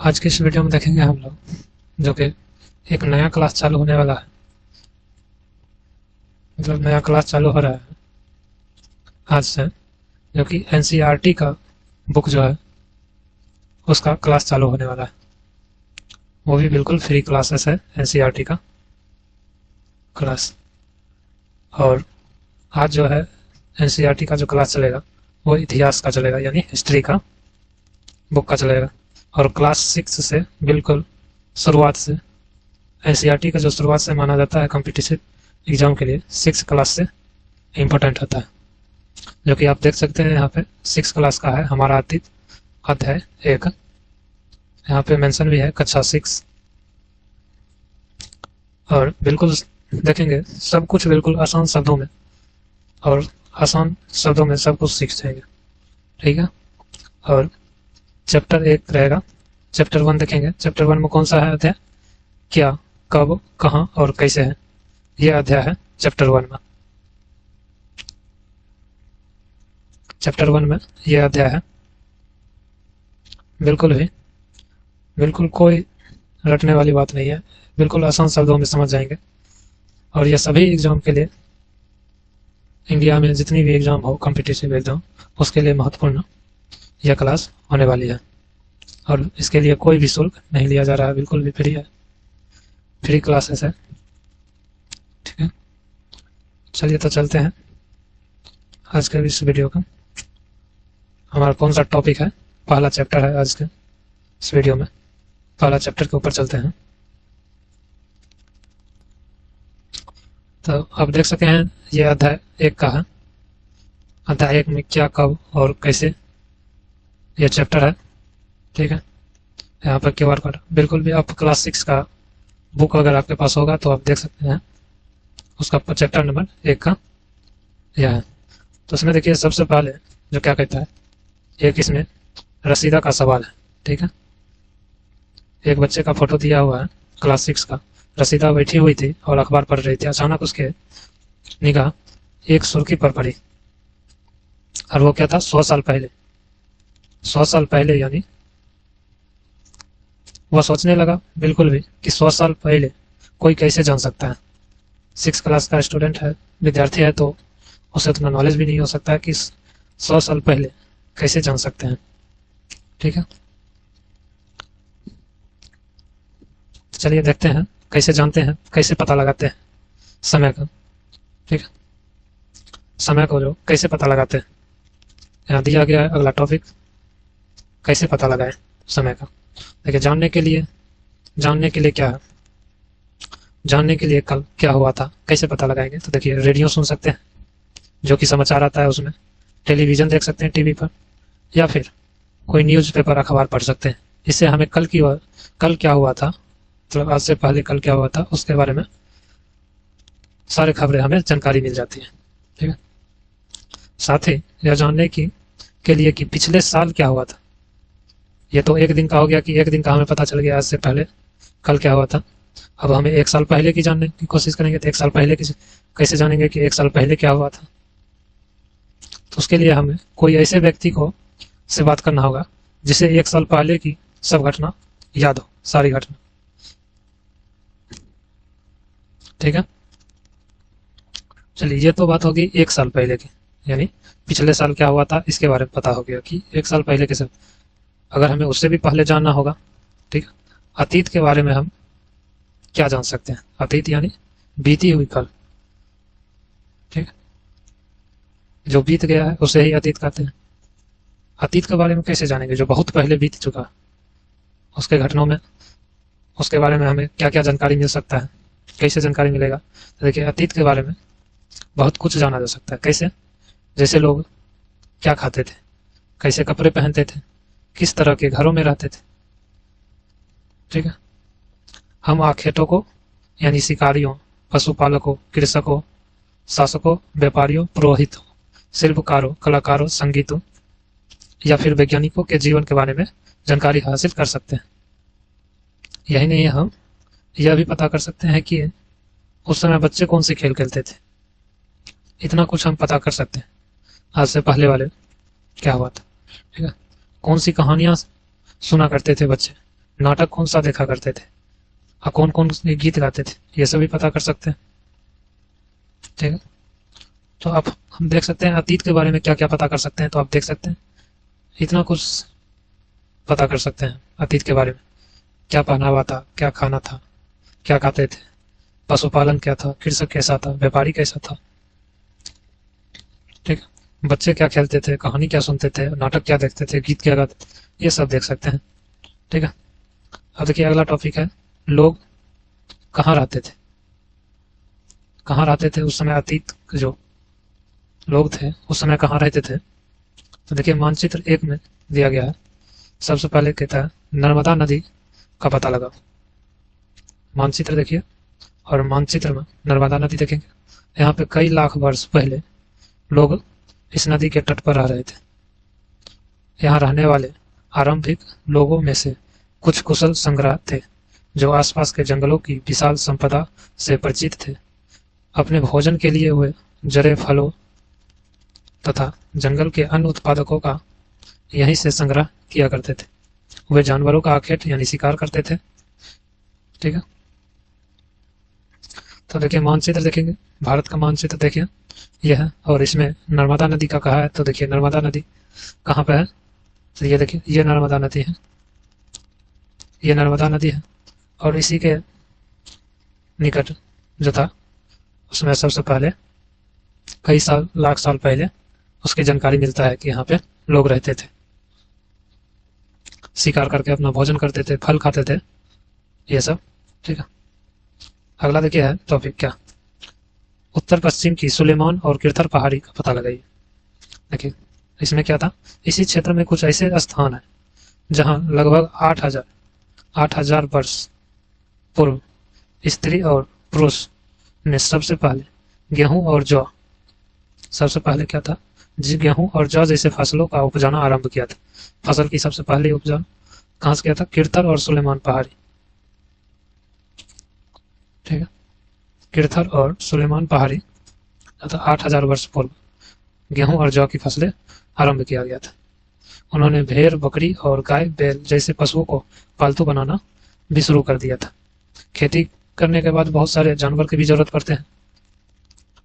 आज के इस वीडियो में देखेंगे हम लोग जो कि एक नया क्लास चालू होने वाला है। मतलब नया क्लास चालू हो रहा है आज से, जो कि एनसीईआरटी का बुक जो है उसका क्लास चालू होने वाला है। वो भी बिल्कुल फ्री क्लासेस है एनसीईआरटी का क्लास। और आज जो है एनसीईआरटी का जो क्लास चलेगा वो इतिहास का चलेगा, यानी हिस्ट्री का बुक का चलेगा। और क्लास 6 से बिल्कुल शुरुआत से एनसीईआरटी का जो शुरुआत से माना जाता है कॉम्पिटिटिव एग्जाम के लिए 6 क्लास से इम्पोर्टेंट होता है, जो कि आप देख सकते हैं यहाँ पे 6 क्लास का है हमारा अतीत अध्याय 1। यहाँ पे मेंशन भी है कक्षा 6। और बिल्कुल देखेंगे सब कुछ बिल्कुल आसान शब्दों में, और आसान शब्दों में सब कुछ सीख जाएंगे, ठीक है। और चैप्टर 1 रहेगा। चैप्टर 1 देखेंगे। चैप्टर 1 में कौन सा है अध्याय? क्या, कब, कहाँ और कैसे है, ये अध्याय है चैप्टर 1 में। चैप्टर 1 में ये अध्याय है। बिल्कुल कोई रटने वाली बात नहीं है, बिल्कुल आसान शब्दों में समझ जाएंगे। और ये सभी एग्जाम के लिए, इंडिया में जितनी भी एग्जाम हो कॉम्पिटिटिव एग्जाम, उसके लिए महत्वपूर्ण यह क्लास होने वाली है। और इसके लिए कोई भी शुल्क नहीं लिया जा रहा है, बिल्कुल भी फ्री है, फ्री क्लासेस है, ठीक है। चलिए तो चलते हैं आज के इस वीडियो का। हमारा कौन सा टॉपिक है? पहला चैप्टर है आज के इस वीडियो में। पहला चैप्टर के ऊपर चलते हैं। तो आप देख सकते हैं ये अध्याय 1 का है। अध्याय 1 में क्या, कब और कैसे, ये चैप्टर है, ठीक है। यहाँ पर क्यूआर कोड, बिल्कुल भी आप क्लास 6 का बुक अगर आपके पास होगा तो आप देख सकते हैं उसका चैप्टर नंबर 1 का यह है। तो इसमें देखिए सबसे पहले जो क्या कहता है, एक इसमें रसीदा का सवाल है, ठीक है। एक बच्चे का फोटो दिया हुआ है क्लास 6 का। रसीदा बैठी हुई थी और अखबार पढ़ रही थी। अचानक उसके निगाह एक सुर्खी पर पड़ी, और वो क्या था? 100 साल पहले। 100 साल पहले यानी वह सोचने लगा बिल्कुल भी कि 100 साल पहले कोई कैसे जान सकता है। 6 क्लास का स्टूडेंट है, विद्यार्थी है, तो उसे उतना नॉलेज भी नहीं हो सकता है कि 100 साल पहले कैसे जान सकते हैं, ठीक है। चलिए देखते हैं कैसे जानते हैं, कैसे पता लगाते हैं समय का, ठीक है। समय को जो कैसे पता लगाते हैं, यहाँ दिया गया है अगला टॉपिक, कैसे पता लगाएं समय का। देखिए जानने के लिए क्या है, जानने के लिए कल क्या हुआ था कैसे पता लगाएंगे। तो देखिए रेडियो सुन सकते हैं, जो कि समाचार आता है उसमें। टेलीविजन देख सकते हैं टीवी पर, या फिर कोई न्यूज़पेपर अखबार पढ़ सकते हैं। इससे हमें कल क्या हुआ था, मतलब आज से पहले कल क्या हुआ था, उसके बारे में सारी खबरें हमें जानकारी मिल जाती है, ठीक है। साथ ही यह जानने के लिए कि पिछले साल क्या हुआ था। ये तो एक दिन का हो गया कि एक दिन का हमें पता चल गया आज से पहले कल क्या हुआ था। अब हमें 1 साल पहले की जानने की कोशिश करेंगे, तो 1 साल पहले की कैसे जानेंगे कि 1 साल पहले क्या हुआ था। तो उसके लिए हमें कोई ऐसे व्यक्ति को से बात करना होगा जिसे 1 साल पहले की सब घटना याद हो, सारी घटना, ठीक है। चलिए ये तो बात होगी 1 साल पहले की, यानी पिछले साल क्या हुआ था इसके बारे में पता हो गया कि 1 साल पहले के सब। अगर हमें उससे भी पहले जानना होगा, ठीक है, अतीत के बारे में हम क्या जान सकते हैं। अतीत यानी बीती हुई कल, ठीक है। जो बीत गया है उसे ही अतीत कहते हैं। अतीत के बारे में कैसे जानेंगे? जो बहुत पहले बीत चुका है, उसके घटनाओं में, उसके बारे में हमें क्या क्या जानकारी मिल सकता है, कैसे जानकारी मिलेगा। तो देखिए अतीत के बारे में बहुत कुछ जाना जा सकता है। कैसे? जैसे लोग क्या खाते थे, कैसे कपड़े पहनते थे, किस तरह के घरों में रहते थे, ठीक है। हम आखेटों को यानी शिकारियों, पशुपालकों, कृषकों, शासकों, व्यापारियों, पुरोहितों, शिल्पकारों, कलाकारों, संगीतों या फिर वैज्ञानिकों के जीवन के बारे में जानकारी हासिल कर सकते हैं। यही नहीं, हम यह भी पता कर सकते हैं कि उस समय बच्चे कौन से खेल खेलते थे। इतना कुछ हम पता कर सकते हैं आज से पहले वाले क्या हुआ था, ठीक है। कौन सी कहानियां सुना करते थे बच्चे, नाटक कौन सा देखा करते थे और कौन कौन गीत गाते थे, ये सब भी पता कर सकते हैं। ठीक है, तो अब हम देख सकते हैं अतीत के बारे में क्या क्या पता कर सकते हैं। तो आप देख सकते हैं इतना कुछ पता कर सकते हैं अतीत के बारे में। क्या पहनावा था, क्या खाना था, क्या खाते थे, पशुपालन क्या था, कृषक कैसा था, व्यापारी कैसा था। ठीक है, बच्चे क्या खेलते थे, कहानी क्या सुनते थे, नाटक क्या देखते थे, गीत क्या गाते थे, ये सब देख सकते हैं। ठीक है, अब देखिए अगला टॉपिक है लोग कहाँ रहते थे। कहाँ रहते थे उस समय, अतीत के जो लोग थे उस समय कहाँ रहते थे। तो देखिए मानचित्र 1 में दिया गया है। सबसे पहले कहता है नर्मदा नदी का पता लगाओ। मानचित्र देखिए और मानचित्र में नर्मदा नदी देखेंगे। यहाँ पे कई लाख वर्ष पहले लोग इस नदी के तट पर रह रहे थे। यहाँ रहने वाले आरंभिक लोगों में से कुछ कुशल संग्राहक थे जो आसपास के जंगलों की विशाल संपदा से परिचित थे। अपने भोजन के लिए वे जड़े, फलों तथा जंगल के अन्य उत्पादकों का यहीं से संग्रह किया करते थे। वे जानवरों का आखेट यानी शिकार करते थे। ठीक है, तो देखिए मानचित्र देखेंगे, भारत का मानचित्र देखिए यह है, और इसमें नर्मदा नदी का कहा है। तो देखिए नर्मदा नदी कहाँ पे है, तो ये देखिए ये नर्मदा नदी है, ये नर्मदा नदी है। और इसी के निकट जो था उसमें सबसे पहले कई साल, लाख साल पहले उसकी जानकारी मिलता है कि यहाँ पे लोग रहते थे, शिकार करके अपना भोजन करते थे, फल खाते थे, ये सब। ठीक है, अगला देखिए है टॉपिक क्या, उत्तर पश्चिम की सुलेमान और किरथर पहाड़ी का पता लगाइए। देखिए इसमें क्या था, इसी क्षेत्र में कुछ ऐसे स्थान है जहाँ लगभग 8,000 वर्ष पूर्व स्त्री और पुरुष ने सबसे पहले गेहूं और जौ, सबसे पहले क्या था जी, गेहूं और जौ जैसे फसलों का उपजाना आरंभ किया था। फसल की सबसे पहले उपजा कहाँ से किया था, किरथर और सुलेमान पहाड़ी। ठीक है, किरथर और सुलेमान पहाड़ी तथा 8,000 वर्ष पूर्व गेहूं और जौ की फसलें आरंभ किया गया था। उन्होंने भेड़, बकरी और गाय, बैल जैसे पशुओं को पालतू बनाना भी शुरू कर दिया था। खेती करने के बाद बहुत सारे जानवर की भी जरूरत पड़ते हैं।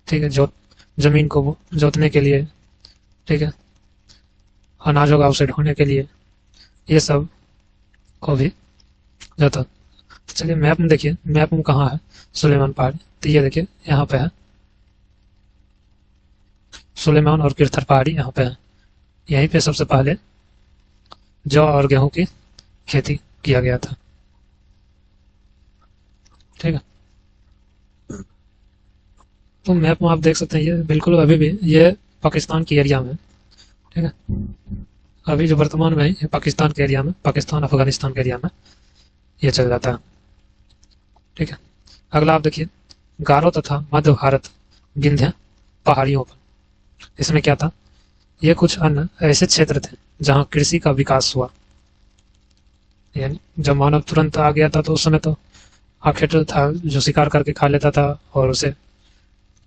ठीक है, जमीन को जोतने के लिए, ठीक है, अनाज होगा उसे ढोने के लिए, ये सब को भी जाता। तो चलिए मैप में देखिए, मैप में कहाँ है सुलेमान पहाड़ी, तो ये देखिए यहाँ पे है सुलेमान और किरथर पहाड़ी, यहाँ पे है। यहीं पे सबसे पहले जौ और गेहूं की खेती किया गया था। ठीक है, तो मैप में आप देख सकते हैं ये बिल्कुल अभी भी ये पाकिस्तान की एरिया में। ठीक है, अभी जो वर्तमान में ये पाकिस्तान के एरिया में, पाकिस्तान अफगानिस्तान के एरिया में ये चल जाता है। ठीक है, अगला आप देखिए गारो तथा मध्य भारत विंध्य पहाड़ियों पर। इसमें क्या था, ये कुछ अन्य ऐसे क्षेत्र थे जहाँ कृषि का विकास हुआ। यानी जब मानव तुरंत आ गया था तो उस समय तो आखेट था जो शिकार करके खा लेता था, और उसे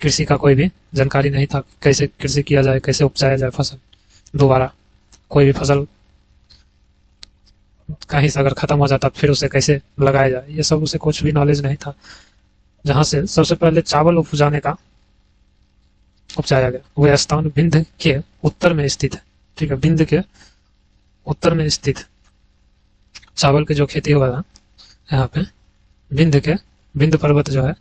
कृषि का कोई भी जानकारी नहीं था, कैसे कृषि किया जाए, कैसे उपजाया जाए फसल दोबारा, कोई भी फसल कहीं से अगर खत्म हो जाता फिर उसे कैसे लगाया जाए, ये सब उसे कुछ भी नॉलेज नहीं था। जहाँ से सबसे पहले चावल उपजाया गया वह स्थान विंध्य के उत्तर में स्थित है। ठीक है, विंध्य के उत्तर में स्थित चावल की जो खेती हुआ था यहाँ पे विंध्य के, विंध्य पर्वत जो है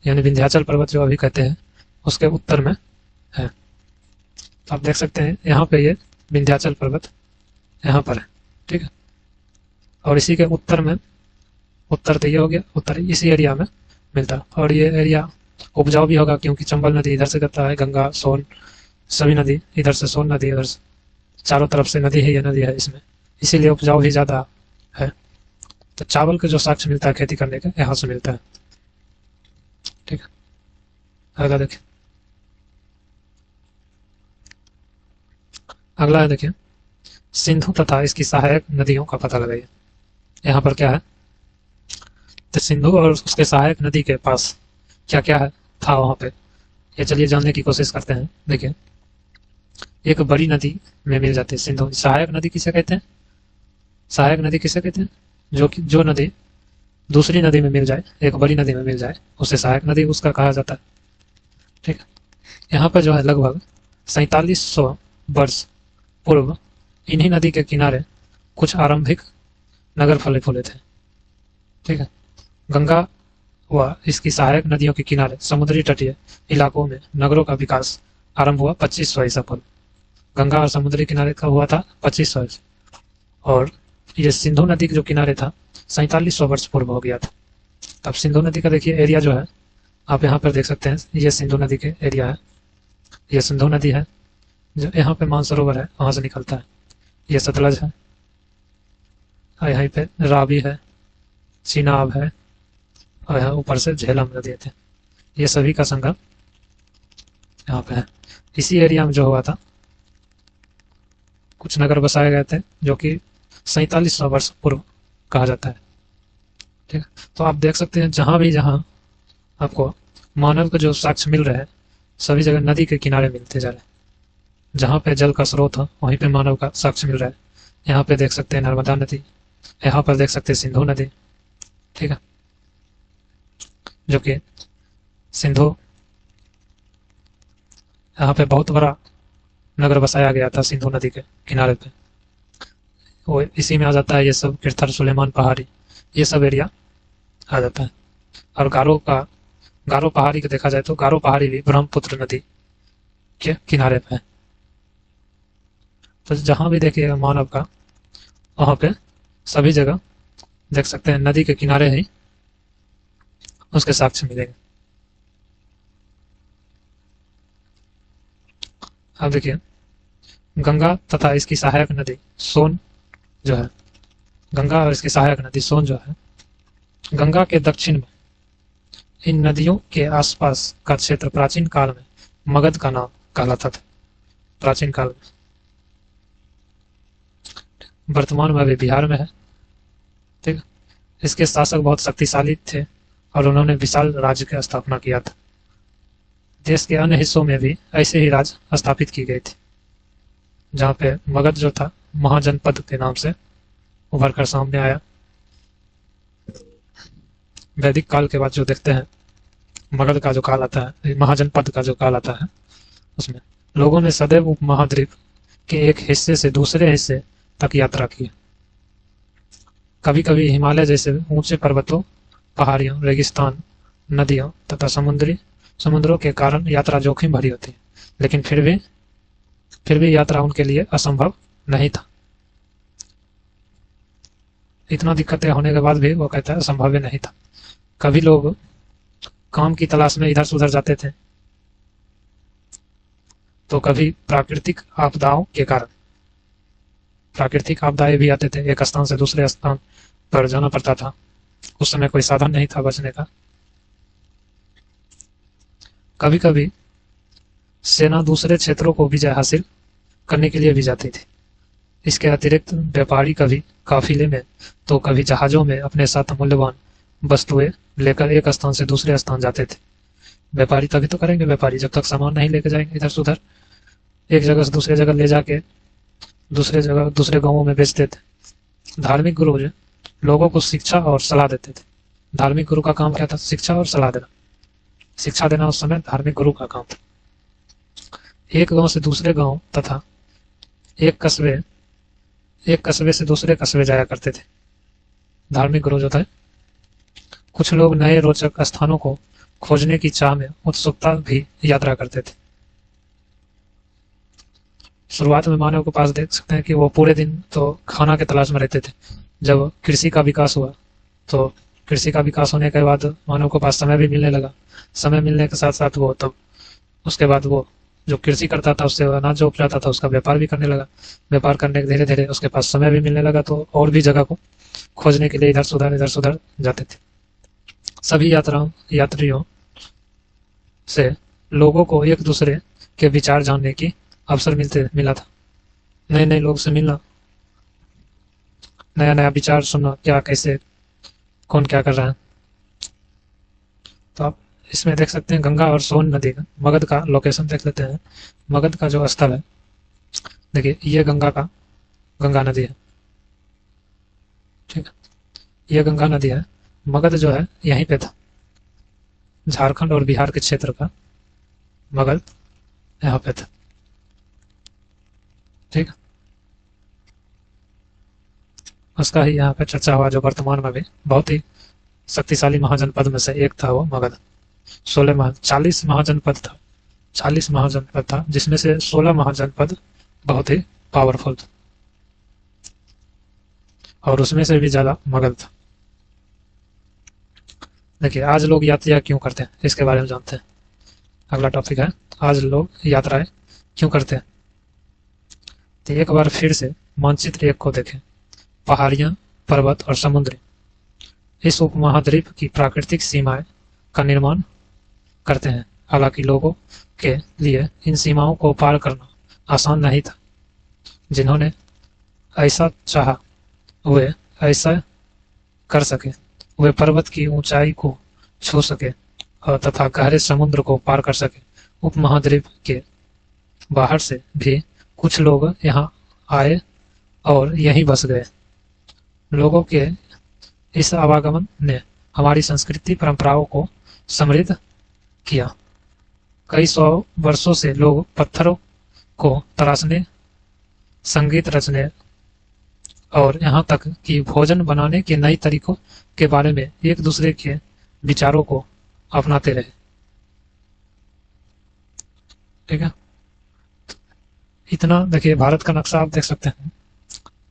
यानी विंध्याचल पर्वत जो अभी कहते हैं उसके उत्तर में है। तो आप देख सकते हैं यहाँ पे ये विंध्याचल पर्वत यहाँ पर है। ठीक है, और इसी के उत्तर में, उत्तर तो ये हो गया, उत्तर इसी एरिया में मिलता है। और ये एरिया उपजाऊ भी होगा क्योंकि चंबल नदी इधर से करता है, गंगा, सोन, सभी नदी इधर से, सोन नदी इधर से, चारों तरफ से नदी है, ये नदी है इसमें, इसीलिए उपजाऊ भी ज्यादा है। तो चावल का जो साक्ष्य मिलता है खेती करने का यहाँ से मिलता है। ठीक है, अगला देखिए, अगला है देखिए सिंधु तथा इसकी सहायक नदियों का पता लगाइए। यहाँ पर क्या है, तो सिंधु और उसके सहायक नदी के पास क्या क्या है था वहां पे, ये चलिए जानने की कोशिश करते हैं। देखिए एक बड़ी नदी में मिल जाती है सिंधु। सहायक नदी किसे कहते हैं, सहायक नदी किसे कहते हैं, जो नदी दूसरी नदी में मिल जाए, एक बड़ी नदी में मिल जाए, उसे सहायक नदी उसका कहा जाता है। ठीक है। यहाँ पर जो है लगभग 4700 वर्ष पूर्व इन्हीं नदी के किनारे कुछ आरंभिक नगर फले फूले थे। ठीक है। गंगा व इसकी सहायक नदियों के किनारे समुद्री तटीय इलाकों में नगरों का विकास आरंभ हुआ 2500 ईसा पूर्व। गंगा और समुद्री किनारे का हुआ था 2500, और ये सिंधु नदी के जो किनारे था 4700 वर्ष पूर्व हो गया था। अब सिंधु नदी का देखिए एरिया जो है, आप यहाँ पर देख सकते हैं, ये सिंधु नदी के एरिया है। ये सिंधु नदी है, जो यहाँ पे मानसरोवर है वहां से निकलता है। ये सतलज है, और यहाँ पे रावी है, चिनाब है, और यहाँ ऊपर से झेलम नदी थे। ये सभी का संगम यहाँ पे है। इसी एरिया में जो हुआ था, कुछ नगर बसाए गए थे जो कि 4700 वर्ष पूर्व कहा जाता है। ठीक है। तो आप देख सकते हैं जहां आपको मानव के जो साक्ष्य मिल रहे हैं, सभी जगह नदी के किनारे मिलते जा रहे हैं। जहाँ पे जल का स्रोत हो वहीं पे मानव का साक्ष्य मिल रहा है। यहाँ पे देख सकते हैं नर्मदा नदी, यहाँ पर देख सकते हैं सिंधु नदी। ठीक है। जो कि सिंधु, यहाँ पे बहुत बड़ा नगर बसाया गया था सिंधु नदी के किनारे पे। वो इसी में आ जाता है ये सब, किरथर, सुलेमान पहाड़ी, ये सब एरिया आ जाता है। और गारो पहाड़ी को देखा जाए तो गारो पहाड़ी भी ब्रह्मपुत्र नदी के किनारे पे है। तो जहां भी देखिएगा मानव का, वहां पे सभी जगह देख सकते हैं नदी के किनारे ही उसके साक्ष्य मिलेंगे। अब देखिए गंगा तथा इसकी सहायक नदी सोन जो है, गंगा और इसकी सहायक नदी सोन जो है, गंगा के दक्षिण में इन नदियों के आसपास का क्षेत्र प्राचीन काल में मगध का नाम कहलाता था। प्राचीन काल में, वर्तमान में अभी बिहार में है। ठीक है। इसके शासक बहुत शक्तिशाली थे और उन्होंने विशाल राज्य की स्थापना किया था। देश के अन्य हिस्सों में भी ऐसे ही राज्य स्थापित की गई थी, जहाँ पे मगध जो था महाजनपद के नाम से उभर कर सामने आया। वैदिक काल के बाद जो देखते हैं मगध का जो काल आता है, महाजनपद का जो काल आता है, उसमें लोगों ने सदैव उपमहाद्वीप के एक हिस्से से दूसरे हिस्से तक यात्रा की। कभी कभी हिमालय जैसे ऊंचे पर्वतों, पहाड़ियों, रेगिस्तान, नदियों तथा समुद्रों के कारण यात्रा जोखिम भरी होती है, लेकिन फिर भी यात्रा उनके लिए असंभव नहीं था। इतना दिक्कतें होने के बाद भी वो कहता है असंभव नहीं था। कभी लोग काम की तलाश में इधर से उधर जाते थे, तो कभी प्राकृतिक आपदाओं के कारण प्राकृतिक आपदाएं भी आते थे, एक स्थान से दूसरे स्थान पर जाना पड़ता था। उस समय कोई साधन नहीं था बचने का। कभी कभी सेना दूसरे क्षेत्रों को विजय हासिल करने के लिए भी जाती थी। इसके अतिरिक्त व्यापारी कभी काफिले में तो कभी जहाजों में अपने साथ मूल्यवान वस्तुएं लेकर एक स्थान से दूसरे स्थान जाते थे। व्यापारी तभी तो करेंगे व्यापारी जब तक सामान नहीं लेके जाएंगे इधर से उधर, एक जगह से दूसरे जगह ले जाके दूसरे गांवों में बेचते थे। धार्मिक गुरु जो लोगों को शिक्षा और सलाह देते थे। धार्मिक गुरु का काम क्या था? शिक्षा और सलाह देना। शिक्षा देना उस समय धार्मिक गुरु का काम था। एक गांव से दूसरे गांव तथा एक कस्बे से दूसरे कस्बे जाया करते थे धार्मिक गुरु जो थे। कुछ लोग नए रोचक स्थानों को खोजने की चाह में उत्सुकता भी यात्रा करते थे। शुरुआत में मानव के पास देख सकते हैं कि वो पूरे दिन तो खाना के तलाश में रहते थे। जब कृषि का विकास हुआ तो कृषि का विकास होने के बाद मानव के पास समय भी मिलने लगा। समय मिलने के साथ साथ वो तब उसके बाद वो जो कृषि करता था उससे अनाज जो उपजाता था उसका व्यापार भी करने लगा। व्यापार करने के धीरे धीरे उसके पास समय भी मिलने लगा, तो और भी जगह को खोजने के लिए इधर से उधर जाते थे। सभी यात्रियों से लोगों को एक दूसरे के विचार जानने की अवसर मिला था। नए नए लोग से मिलना, नया नया विचार सुनना, क्या कैसे कौन क्या कर रहा है। तो आप इसमें देख सकते हैं गंगा और सोन नदी का मगध का लोकेशन देख लेते हैं। मगध का जो स्थल है, देखिए ये गंगा नदी है। ठीक है। ये गंगा नदी है। मगध जो है यहीं पे था, झारखंड और बिहार के क्षेत्र का मगध यहाँ पे था। ठीक है, उसका ही यहाँ पे चर्चा हुआ, जो वर्तमान में भी बहुत ही शक्तिशाली महाजनपद में से एक था वो मगध। 40 महाजनपद था, 40 महाजनपद था, जिसमें से 16 महाजनपद बहुत ही पावरफुल था, और उसमें से भी ज्यादा मगध था। देखिए, आज लोग यात्रा क्यों करते हैं इसके बारे में जानते हैं। अगला टॉपिक है, आज लोग यात्राएं क्यों करते हैं। तो एक बार फिर से मानचित्र एक को देखें। पहाड़ियां, पर्वत और समुद्र इस उपमहाद्वीप की प्राकृतिक सीमाएं का निर्माण करते हैं। हालांकि लोगों के लिए इन सीमाओं को पार करना आसान नहीं था। जिन्होंने ऐसा चाहा वे ऐसा कर सके। वे पर्वत की ऊंचाई को छू सके और तथा गहरे समुद्र को पार कर सके। उपमहाद्वीप के बाहर से भी कुछ लोग यहाँ आए और यहीं बस गए। लोगों के इस आवागमन ने हमारी संस्कृति परंपराओं को समृद्ध किया। कई सौ वर्षों से लोग पत्थरों को तराशने, संगीत रचने और यहाँ तक कि भोजन बनाने के नए तरीकों के बारे में एक दूसरे के विचारों को अपनाते रहे। ठीक है, इतना देखिए, भारत का नक्शा आप देख सकते हैं।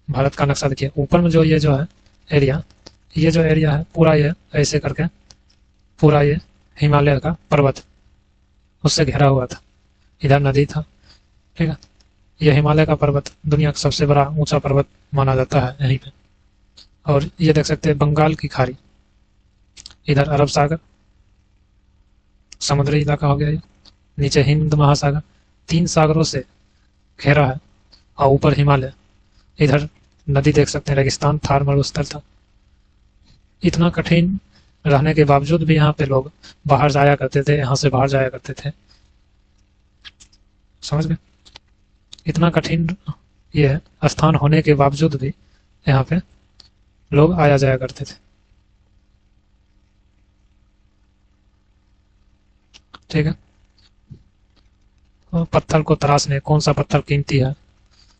भारत का नक्शा देखिए, ऊपर में जो ये जो है एरिया, ये जो एरिया है पूरा, ये ऐसे करके पूरा ये हिमालय का पर्वत उससे घिरा हुआ था। इधर नदी था। ठीक है, यह हिमालय का पर्वत दुनिया का सबसे बड़ा ऊंचा पर्वत माना जाता है यहीं पे। और ये देख सकते हैं बंगाल की खाड़ी, इधर अरब सागर समुद्री इलाका हो गया, ये नीचे हिंद महासागर, 3 सागरों से घेरा है, और ऊपर हिमालय। इधर नदी देख सकते हैं, रेगिस्तान, थार मरुस्थल था। इतना कठिन रहने के बावजूद भी यहाँ पे लोग बाहर जाया करते थे, यहाँ से बाहर जाया करते थे। समझ गए, इतना कठिन ये स्थान होने के बावजूद भी यहाँ पे लोग आया जाया करते थे। ठीक है, पत्थर को तराशने, कौन सा पत्थर कीमती है,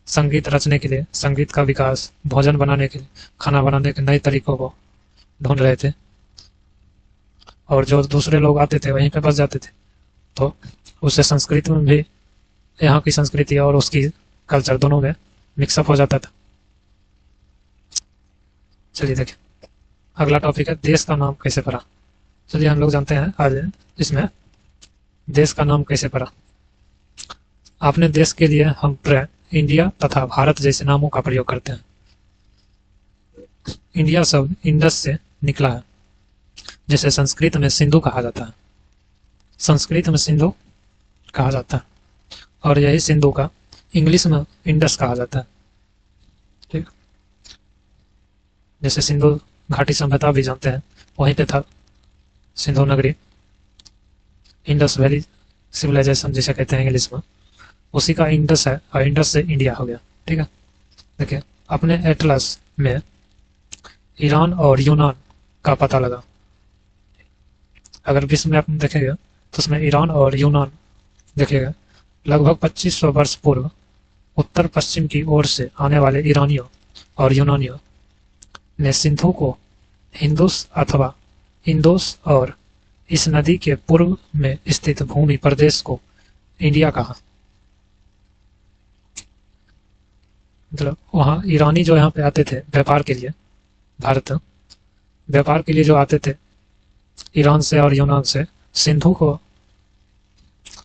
संगीत रचने के लिए, संगीत का विकास, भोजन बनाने के लिए, खाना बनाने के नए तरीकों को ढूंढ रहे थे। और जो दूसरे लोग आते थे वहीं पे बस जाते थे, तो उससे संस्कृति में भी, यहाँ की संस्कृति और उसकी कल्चर दोनों में मिक्सअप हो जाता था। चलिए देखिए, अगला टॉपिक है देश का नाम कैसे पड़ा। चलिए हम लोग जानते हैं आज इसमें देश का नाम कैसे पड़ा। अपने देश के लिए हम इंडिया तथा भारत जैसे नामों का प्रयोग करते हैं। इंडिया शब्द इंडस से निकला है, जिसे संस्कृत में सिंधु कहा जाता है। संस्कृत में सिंधु कहा जाता है, और यही सिंधु का इंग्लिश में इंडस कहा जाता है। ठीक, जैसे सिंधु घाटी सभ्यता भी जानते हैं, वहीं पे था सिंधु नगरी, इंडस वैली सिविलाइजेशन जिसे कहते हैं इंग्लिश में, उसी का इंडस है, और इंडस से इंडिया हो गया। ठीक है, देखिए अपने एटलस में ईरान और यूनान का पता लगा। अगर विश्व में आप देखेंगे तो उसमें ईरान और यूनान देखेगा। लगभग 2500 वर्ष पूर्व उत्तर पश्चिम की ओर से आने वाले ईरानियों और यूनानियों ने सिंधु को हिंदुस अथवा इंदोस और इस नदी के पूर्व में स्थित भूमि प्रदेश को इंडिया कहा। मतलब वहाँ ईरानी जो यहाँ पे आते थे व्यापार के लिए, भारत व्यापार के लिए जो आते थे ईरान से और यूनान से, सिंधु को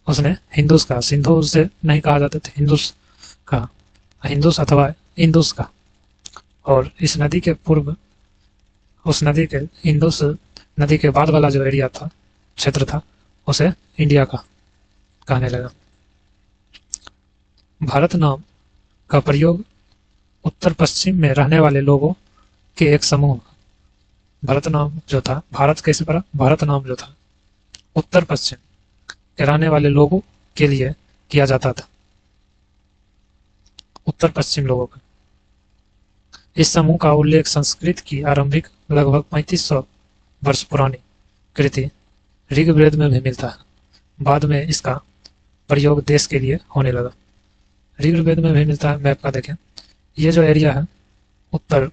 उसने हिंदुस कहा। सिंधु से नहीं कहा जाता था, हिंदुस कहा, हिंदुस अथवा इंदुस का। और इस नदी के पूर्व, उस नदी के इंदुस नदी के बाद वाला जो एरिया था, क्षेत्र था, उसे इंडिया का कहने लगा। भारत नाम का प्रयोग उत्तर पश्चिम में रहने वाले लोगों के एक समूह, भारत नाम जो था, भारत कैसे पड़ा, भारत नाम जो था उत्तर पश्चिम के रहने वाले लोगों के लिए किया जाता था। उत्तर पश्चिम लोगों का इस समूह का उल्लेख संस्कृत की आरंभिक लगभग 3500 वर्ष पुरानी कृति ऋग्वेद में भी मिलता है। बाद में इसका प्रयोग देश के लिए होने लगा। ऋग्वेद में भी मिलता है। मैप का देखें, ये जो एरिया है उत्तर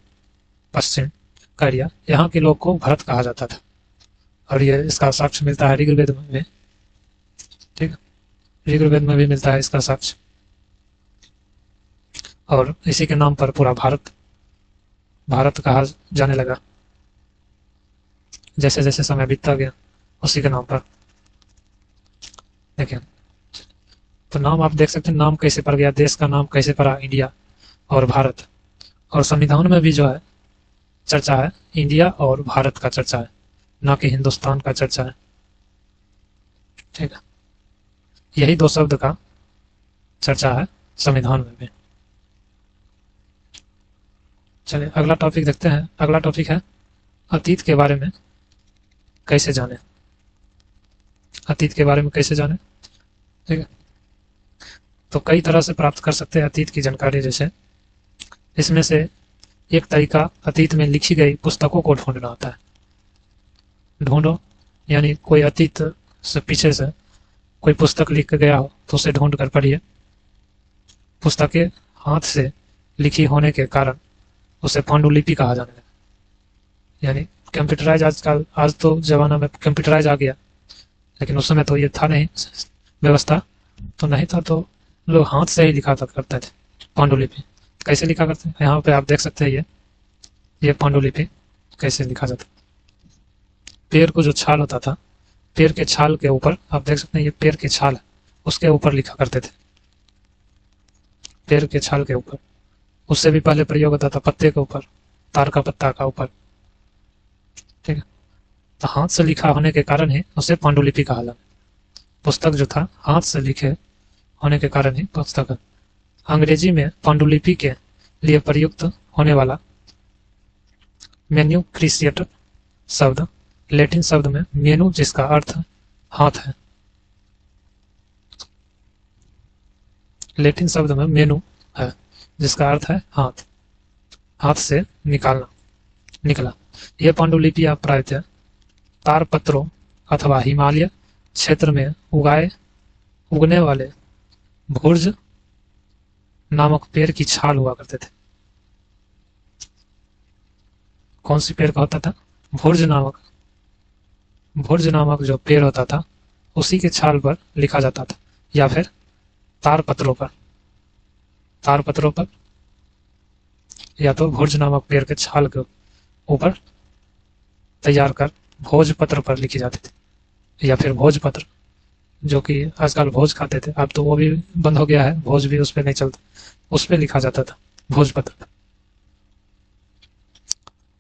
पश्चिम का एरिया, यहाँ के लोग को भरत कहा जाता था, और ये इसका साक्ष्य मिलता है ऋग्वेद में भी। ठीक है, ऋग्वेद में भी मिलता है इसका साक्ष्य, और इसी के नाम पर पूरा भारत कहा जाने लगा जैसे जैसे समय बीतता गया, उसी के नाम पर। देखें तो नाम आप देख सकते हैं, नाम कैसे पड़ गया, देश का नाम कैसे पड़ा, इंडिया और भारत। और संविधान में भी जो है चर्चा है, इंडिया और भारत का चर्चा है, ना कि हिंदुस्तान का चर्चा है। ठीक है, यही दो शब्द का चर्चा है संविधान में भी। चलिए अगला टॉपिक देखते हैं। अगला टॉपिक है अतीत के बारे में कैसे जाने। अतीत के बारे में कैसे जाने, ठीक है। तो कई तरह से प्राप्त कर सकते हैं अतीत की जानकारी। जैसे इसमें से एक तरीका अतीत में लिखी गई पुस्तकों को ढूंढना होता है। ढूंढो यानी कोई अतीत से पीछे से कोई पुस्तक लिख के गया हो तो उसे ढूंढ कर पढ़िए। पुस्तकें हाथ से लिखी होने के कारण उसे पांडुलिपि कहा जाने लगा। यानी कंप्यूटराइज आजकल, आज तो जमाना में कंप्यूटराइज आ गया, लेकिन उस समय तो ये था नहीं, व्यवस्था तो नहीं था, तो लोग हाथ से ही लिखा करते थे पांडुलिपि। कैसे लिखा करते हैं, यहाँ पे आप देख सकते हैं ये पांडुलिपि कैसे लिखा जाता। पेड़ को जो छाल होता था, पेड़ के छाल के ऊपर आप देख सकते हैं, ये पेड़ की छाल है, उसके ऊपर लिखा करते थे, पेड़ के छाल के ऊपर। उससे भी पहले प्रयोग होता था पत्ते के ऊपर, तार का पत्ता का ऊपर। ठीक है, तो हाथ से लिखा होने के कारण ही उसे पांडुलिपि कहा जाता। पुस्तक जो था हाथ से लिखे होने के कारण ही पुस्तक है। अंग्रेजी में पांडुलिपि के लिए प्रयुक्त होने वाला मैन्यूक्रिएट शब्द लैटिन शब्द में मेनू, जिसका अर्थ हाथ है। लैटिन शब्द में मेनू है जिसका अर्थ है हाथ, हाथ से निकला। यह पांडुलिपि प्रायतः तारपत्रों अथवा हिमालय क्षेत्र में उगने वाले भुर्ज नामक पेड़ की छाल हुआ करते थे। कौन सी पेड़ का होता था, भुर्ज नामक जो पेड़ होता था उसी के छाल पर लिखा जाता था, या फिर तारपत्रों पर या तो भुर्ज नामक पेड़ के छाल के ऊपर तैयार कर भोजपत्र पर लिखी जाती थी, या फिर भोजपत्र, जो कि आजकल भोज खाते थे, अब तो वो भी बंद हो गया है, भोज भी उस पर नहीं चलता, उस पर लिखा जाता था भोजपत्र।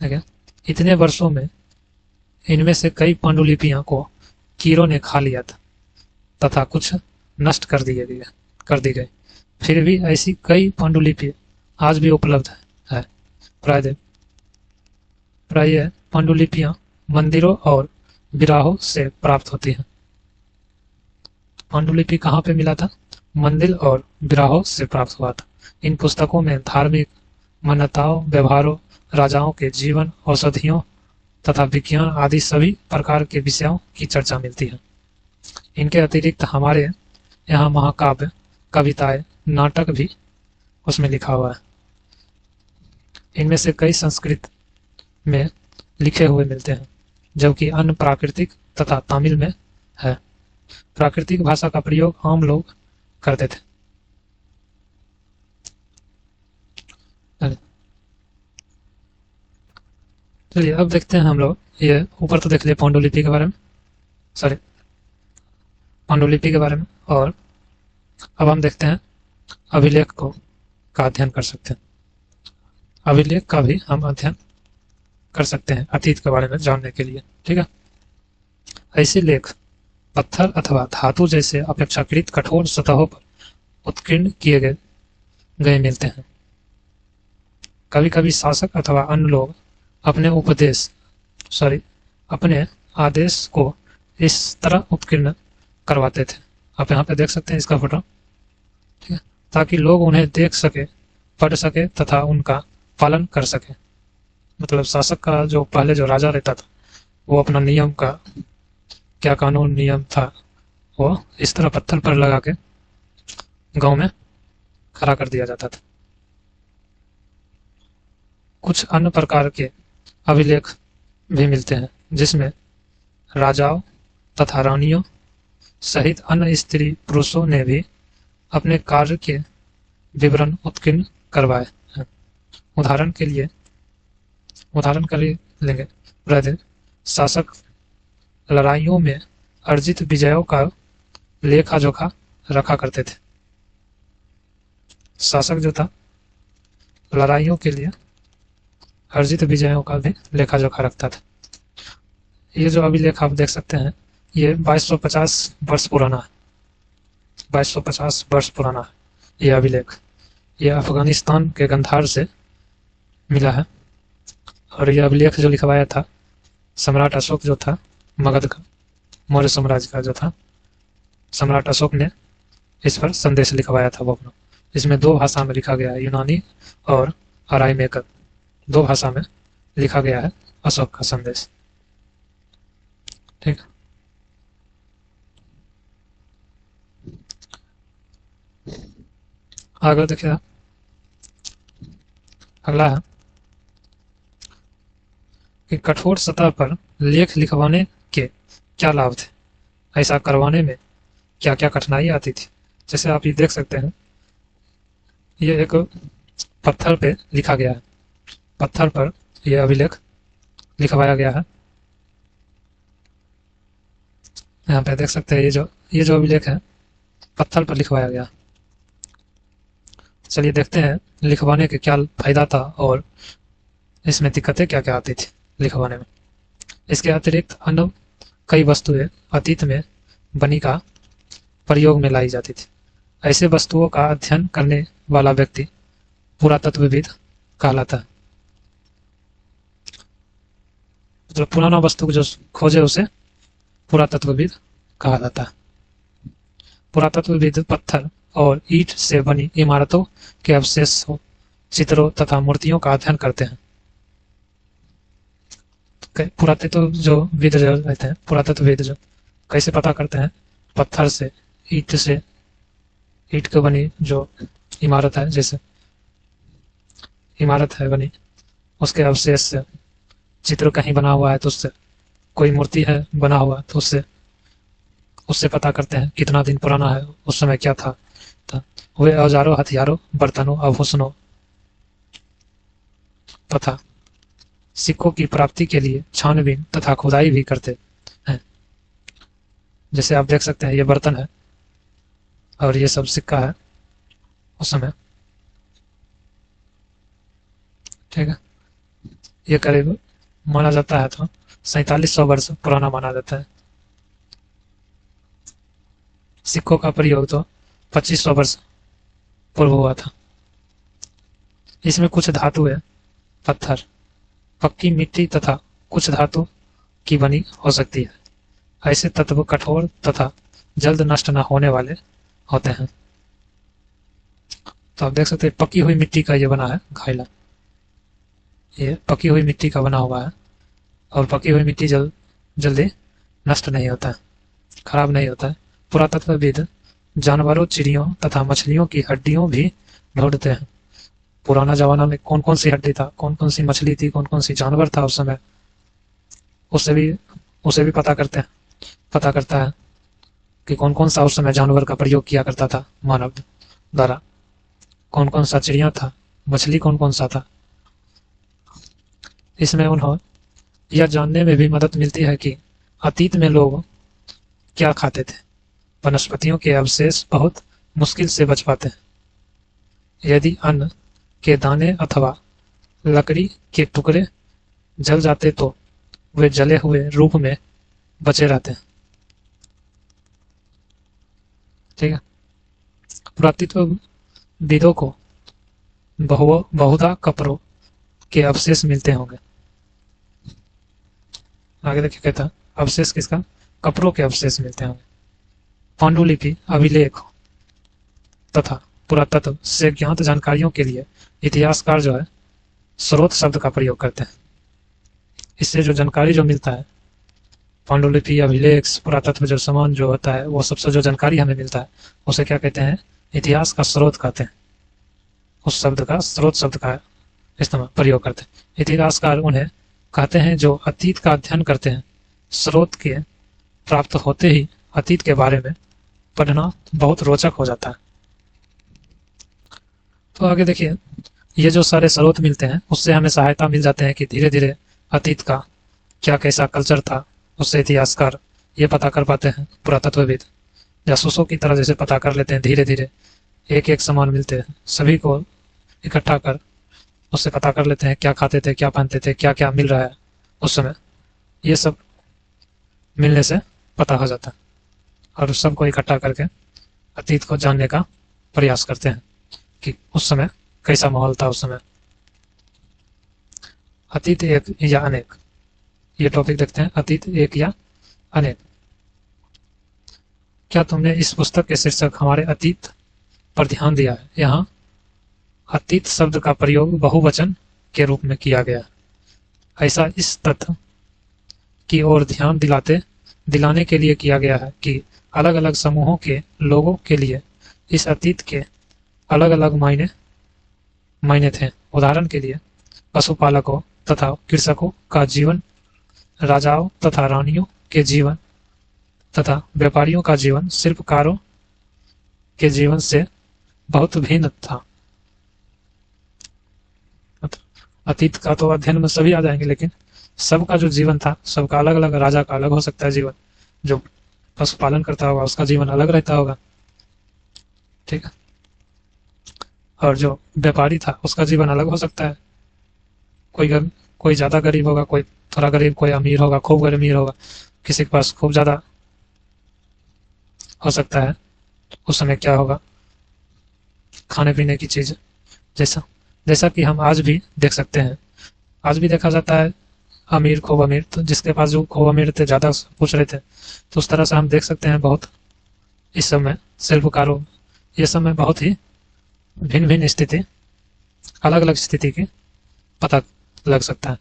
देखिए इतने वर्षों में इनमें से कई पांडुलिपियां को कीड़ों ने खा लिया था तथा कुछ नष्ट कर दी गई। फिर भी ऐसी कई पांडुलिपि आज भी उपलब्ध है। प्रायः पांडुलिपियां मंदिरों और बिराहों से प्राप्त होती हैं। पांडुलिपि कहाँ पे मिला था, मंदिर और बिराहों से प्राप्त हुआ था। इन पुस्तकों में धार्मिक मान्यताओं, व्यवहारों, राजाओं के जीवन, औषधियों तथा विज्ञान आदि सभी प्रकार के विषयों की चर्चा मिलती है। इनके अतिरिक्त हमारे यहाँ महाकाव्य, कविताएं, नाटक भी उसमें लिखा हुआ है। इनमें से कई संस्कृत में लिखे हुए मिलते हैं, जबकि अन्य प्राकृतिक तथा तमिल में है। प्राकृतिक भाषा का प्रयोग आम लोग करते थे। चलिए अब देखते हैं हम लोग, ये ऊपर तो देख लिया पांडुलिपि के बारे में, पांडुलिपि के बारे में, और अब हम देखते हैं अभिलेख का अध्ययन कर सकते हैं। अभिलेख का भी हम अध्ययन कर सकते हैं अतीत के बारे में जानने के लिए। ठीक है, ऐसे लेख पत्थर अथवा धातु जैसे अपेक्षाकृत कठोर सतहों पर उत्कीर्ण किए गए मिलते हैं। कभी कभी शासक अथवा अन्य लोग अपने आदेश को इस तरह उत्कीर्ण करवाते थे। आप यहाँ पे देख सकते हैं इसका फोटो, ठीक है, ताकि लोग उन्हें देख सके, पढ़ सके तथा उनका पालन कर सके। मतलब शासक का जो पहले जो राजा रहता था वो अपना नियम का क्या कानून नियम था वो इस तरह पत्थर पर लगा के गांव में खड़ा कर दिया जाता था। कुछ अन्य प्रकार के अभिलेख भी मिलते हैं जिसमें राजाओं तथा रानियों सहित अन्य स्त्री पुरुषों ने भी अपने कार्य के विवरण उत्कीर्ण करवाए हैं। उदाहरण कर लेंगे, पहले शासक लड़ाइयों में अर्जित विजयों का लेखा जोखा रखा करते थे। शासक जो था लड़ाइयों के लिए अर्जित विजयों का भी लेखा जोखा रखता था। ये जो अभिलेख आप देख सकते हैं ये 2250 वर्ष पुराना है। 2250 वर्ष पुराना है ये अभिलेख। ये अफगानिस्तान के गंधार से मिला है और ये अभिलेख जो लिखवाया था सम्राट अशोक जो था मगध का, मौर्य साम्राज्य का जो था सम्राट अशोक ने इस पर संदेश लिखवाया था वो अपना। इसमें 2 भाषा में लिखा गया है, यूनानी और अराइमेक, 2 भाषा में लिखा गया है अशोक का संदेश। ठीक, आगे देखिए, अगला है कि कठोर सतह पर लेख लिखवाने के क्या लाभ थे, ऐसा करवाने में क्या क्या कठिनाई आती थी। जैसे आप ये देख सकते हैं ये एक पत्थर पे लिखा गया है, पत्थर पर यह अभिलेख लिखवाया गया है। यहाँ पे देख सकते हैं ये जो अभिलेख है पत्थर पर लिखवाया गया। चलिए देखते हैं लिखवाने के क्या फायदा था और इसमें दिक्कतें क्या क्या आती थी लिखवाने में। इसके अतिरिक्त अन्य कई वस्तुएं अतीत में बनी का प्रयोग में लाई जाती थी। ऐसे वस्तुओं का अध्ययन करने वाला व्यक्ति पुरातत्वविद कहलाता है। जो पुराना वस्तु जो खोजे उसे पुरातत्वविद कहा जाता है। पुरातत्वविद पत्थर और ईंट से बनी इमारतों के अवशेषों, चित्रों तथा मूर्तियों का अध्ययन करते हैं। पुरातत्वविद जो रहते हैं, पुरातत्वविद जो कैसे पता करते हैं, पत्थर से, ईंट की बनी जो इमारत है, जैसे इमारत है बनी उसके अवशेष से, चित्र कहीं बना हुआ है तो उससे, कोई मूर्ति है बना हुआ तो उससे पता करते हैं कितना दिन पुराना है, उस समय क्या था। वे औजारों, हथियारों, बर्तनों, आभूषणों तथा सिक्कों की प्राप्ति के लिए छानबीन तथा खुदाई भी करते हैं। जैसे आप देख सकते हैं ये बर्तन है और ये सब सिक्का है उस समय। ठीक है, ये करीब माना जाता है तो 4700 वर्ष पुराना माना जाता है। सिक्कों का प्रयोग तो 2500 वर्ष पूर्व हुआ था। इसमें कुछ धातुएं पत्थर, पक्की मिट्टी तथा कुछ धातु की बनी हो सकती है। ऐसे तत्व कठोर तथा जल्द नष्ट न होने वाले होते हैं। तो आप देख सकते हैं पकी हुई मिट्टी का ये बना है घायला, ये पकी हुई मिट्टी का बना हुआ है और पकी हुई मिट्टी जल्दी नष्ट नहीं होता है, खराब नहीं होता है। पुरातत्वविद जानवरों, चिड़ियों तथा मछलियों की हड्डियों भी ढूंढते हैं। पुराना जमाना में कौन कौन सी हड्डी था, कौन कौन सी मछली थी, कौन कौन सी जानवर था उस समय, उसे भी पता करता है कि कौन कौन सा उस समय जानवर का प्रयोग किया करता था मानव द्वारा, कौन कौन सा चिड़िया था, मछली कौन कौन सा था। इसमें उन्हें यह जानने में भी मदद मिलती है कि अतीत में लोग क्या खाते थे। वनस्पतियों के अवशेष बहुत मुश्किल से बच पाते हैं। यदि अन्न के दाने अथवा लकड़ी के टुकड़े जल जाते तो वे जले हुए रूप में बचे रहते हैं। ठीक है, पुरातत्वविदों को बहुधा कपड़ों के अवशेष मिलते होंगे। आगे देखिए कहता अवशेष किसका, कपड़ों के अवशेष मिलते होंगे। पांडुलिपि, अभिलेख तथा पुरातत्व से ज्ञात जानकारियों के लिए इतिहासकार जो है स्रोत शब्द का प्रयोग करते हैं। इससे जो जानकारी जो मिलता है, पांडुलिपि, अभिलेख, पुरातत्व जो सामान जो होता है, वो सबसे जो जानकारी हमें मिलता है उसे क्या कहते हैं? इतिहास का स्रोत कहते हैं। उस शब्द का, स्रोत शब्द का इस्तेमाल प्रयोग करते हैं। इतिहासकार उन्हें कहते हैं जो अतीत का अध्ययन करते हैं। स्रोत के प्राप्त होते ही अतीत के बारे में पढ़ना बहुत रोचक हो जाता है। तो आगे देखिए, ये जो सारे स्रोत मिलते हैं उससे हमें सहायता मिल जाते हैं कि धीरे धीरे अतीत का क्या कैसा कल्चर था, उससे इतिहासकार ये पता कर पाते हैं। पुरातत्वविद जासूसों की तरह जैसे पता कर लेते हैं, धीरे धीरे एक एक सामान मिलते हैं, सभी को इकट्ठा कर उससे पता कर लेते हैं क्या खाते थे, क्या पहनते थे, क्या क्या मिल रहा है उस समय। ये सब मिलने से पता हो जाता है और उस सबको इकट्ठा करके अतीत को जानने का प्रयास करते हैं कि उस समय कैसा माहौल था उस समय। अतीत एक या अनेक, ये टॉपिक देखते हैं, अतीत एक या अनेक। क्या तुमने इस पुस्तक के शीर्षक हमारे अतीत पर ध्यान दिया है? यहाँ अतीत शब्द का प्रयोग बहुवचन के रूप में किया गया। ऐसा इस तथ्य की ओर ध्यान दिलाने के लिए किया गया है कि अलग अलग समूहों के लोगों के लिए इस अतीत के अलग अलग मायने थे। उदाहरण के लिए पशुपालकों तथा कृषकों का जीवन, राजाओं तथा रानियों के जीवन तथा व्यापारियों का जीवन शिल्पकारों के जीवन से बहुत भिन्न था। अतीत का तो अध्ययन में सभी आ जाएंगे, लेकिन सबका जो जीवन था, सबका अलग अलग, राजा का अलग हो सकता है जीवन, जो पशुपालन करता होगा उसका जीवन अलग रहता होगा, ठीक है, और जो व्यापारी था उसका जीवन अलग हो सकता है। कोई ज्यादा गरीब होगा, कोई थोड़ा गरीब, कोई अमीर होगा, खूब अमीर होगा, किसी के पास खूब ज्यादा हो सकता है। उस समय क्या होगा, खाने पीने की चीज, जैसा कि हम आज भी देख सकते हैं, आज भी देखा जाता है अमीर खूब अमीर, तो जिसके पास जो खूब अमीर थे, ज्यादा पूछ रहे थे, तो उस तरह से हम देख सकते हैं बहुत इस समय शिल्पकारों, ये समय बहुत ही भिन्न भिन्न स्थिति, अलग अलग स्थिति की पता लग सकता है।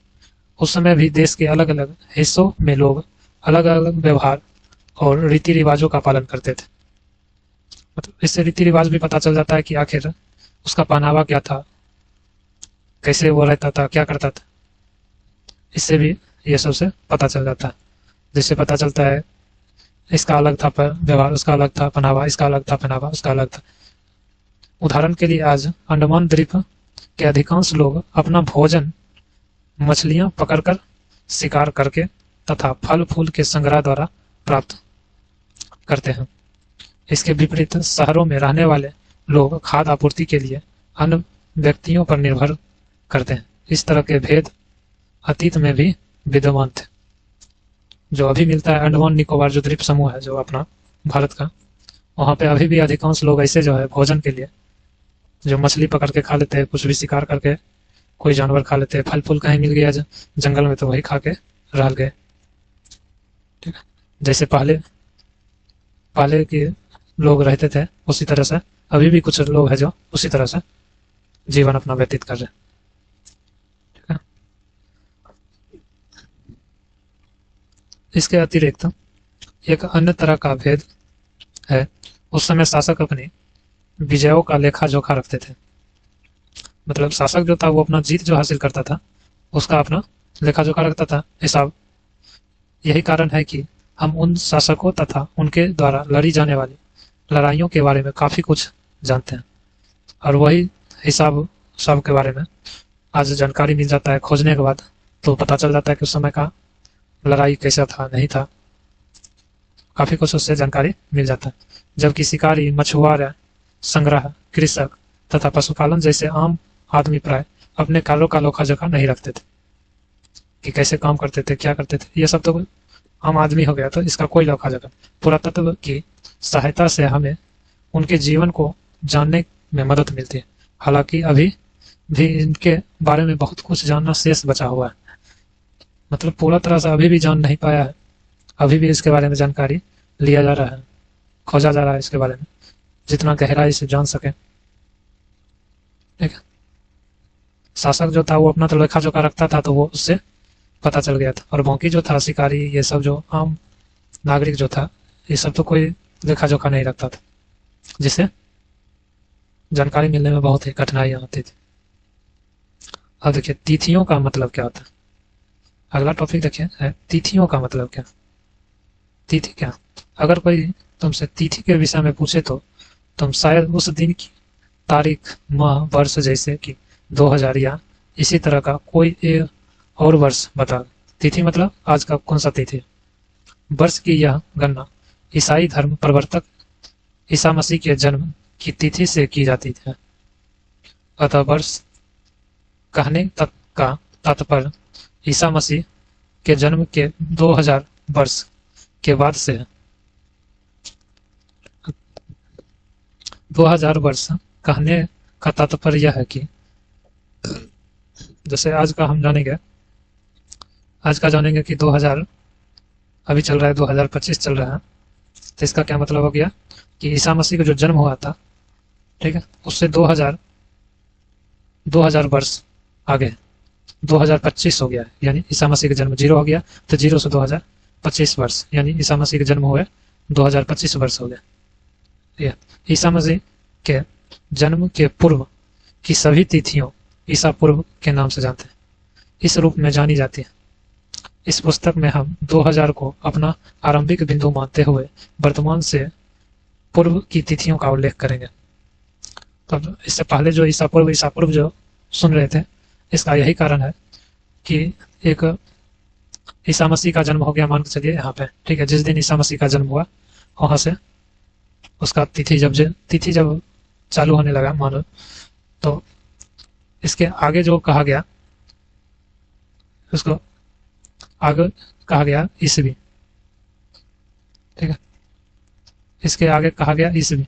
उस समय भी देश के अलग अलग हिस्सों में लोग अलग अलग व्यवहार और रीति रिवाजों का पालन करते थे। मतलब इससे रीति रिवाज भी पता चल जाता है कि आखिर उसका पहनावा क्या था, कैसे वो रहता था, क्या करता था। इससे भी ये सबसे पता चल जाता है। जिससे पता चलता है इसका अलग था व्यवहार, उसका अलग था पहनावा, इसका अलग था पहनावा, उसका अलग था। उदाहरण के लिए आज अंडमान द्वीप के अधिकांश लोग अपना भोजन मछलियां पकड़कर, शिकार करके तथा फल फूल के संग्रह द्वारा प्राप्त करते हैं। इसके विपरीत शहरों में रहने वाले लोग खाद्य आपूर्ति के लिए अन्य व्यक्तियों पर निर्भर करते हैं। इस तरह के भेद अतीत में भी विद्यमान थे। जो अभी मिलता है अंडमान निकोबार जो द्वीप समूह है जो अपना भारत का, वहाँ पे अभी भी अधिकांश लोग ऐसे जो है भोजन के लिए जो मछली पकड़ के खा लेते हैं, कुछ भी शिकार करके कोई जानवर खा लेते हैं, फल फूल कहीं मिल गया जंगल में तो वही खा के रह गए, ठीक है। जैसे पहले के लोग रहते थे उसी तरह से अभी भी कुछ लोग हैं जो उसी तरह से जीवन अपना व्यतीत कर रहे हैं, ठीक है। इसके अतिरिक्त एक अन्य तरह का भेद है, उस समय शासक अपनी विजयों का लेखा जोखा रखते थे। मतलब शासक जो था वो अपना जीत जो हासिल करता था उसका अपना लेखा जोखा रखता था, हिसाब। यही कारण है कि हम उन शासकों तथा उनके द्वारा लड़ी जाने वाली लड़ाइयों के बारे में काफी कुछ जानते हैं, और वही हिसाब सब के बारे में आज जानकारी मिल जाता है। खोजने के बाद तो पता चल जाता है कि उस समय का लड़ाई कैसा था, नहीं था, काफी कुछ उससे जानकारी मिल जाता है। जबकि शिकारी, मछुआरा, संग्रह, कृषक तथा पशुपालन जैसे आम आदमी प्राय अपने कार्यों का लेखा जोखा नहीं रखते थे कि कैसे काम करते थे, क्या करते थे। ये सब तो आम आदमी हो गया, तो इसका कोई लेखा जोखा। पुरातत्व की सहायता से हमें उनके जीवन को जानने में मदद मिलती है। हालांकि अभी भी इनके बारे में बहुत कुछ जानना शेष बचा हुआ है, मतलब पूरा तरह से अभी भी जान नहीं पाया है। अभी भी इसके बारे में जानकारी लिया जा रहा है, खोजा जा रहा है इसके बारे में, जितना गहराई से जान सके, ठीक है। शासक जो था वो अपना तो लेखा जोखा रखता था, तो वो उससे पता चल गया था। और बाकी जो था शिकारी, ये सब जो आम नागरिक जो था, ये सब तो कोई लेखा जोखा नहीं रखता था, जिससे जानकारी मिलने में बहुत ही कठिनाइयाँ होती थी। अब देखिए तिथियों का मतलब क्या होता है। अगला टॉपिक देखिए है तिथियों का मतलब क्या। तिथि क्या, अगर कोई तुमसे तिथि के विषय में पूछे तो तुम शायद उस दिन की तारीख, माह, वर्ष, जैसे कि 2000 या इसी तरह का कोई एक और वर्ष बता। तिथि मतलब आज का कौन सा तिथि है। वर्ष की यह गणना ईसाई धर्म प्रवर्तक ईसा मसीह के जन्म की तिथि से की जाती है। अतः वर्ष कहने तक का तात्पर्य ईसा मसीह के जन्म के 2000 वर्ष के बाद से है। 2000 वर्ष कहने का तात्पर्य यह है कि जैसे आज का हम जानेंगे, आज का जानेंगे कि 2000 अभी चल रहा है, 2025 चल रहा है, तो इसका क्या मतलब हो गया कि ईसा मसीह का जो जन्म हुआ था, ठीक है, उससे 2000 वर्ष आगे 2025 हो गया है। यानी ईसा मसीह का जन्म 0 हो गया, तो 0 से 2025 वर्ष, यानी ईसा मसीह के जन्म हुए 2025 वर्ष हो गया। ईसा मसीह के जन्म के पूर्व की सभी तिथियों ईसा पूर्व के नाम से जानते हैं, इस रूप में जानी जाती है। इस पुस्तक में हम 2000 को अपना आरंभिक बिंदु मानते हुए वर्तमान से पूर्व की तिथियों का उल्लेख करेंगे। तब इससे पहले जो ईसा पूर्व जो सुन रहे थे, इसका यही कारण है कि एक ईसा मसीह का जन्म हो गया, मान के चलिए यहाँ पे, ठीक है, जिस दिन ईसा मसीह का जन्म हुआ वहां से उसका तिथि जब चालू होने लगा मानो, तो इसके आगे जो कहा गया उसको आगे कहा गया ईसवी, ठीक है, इसके आगे कहा गया ईसवी,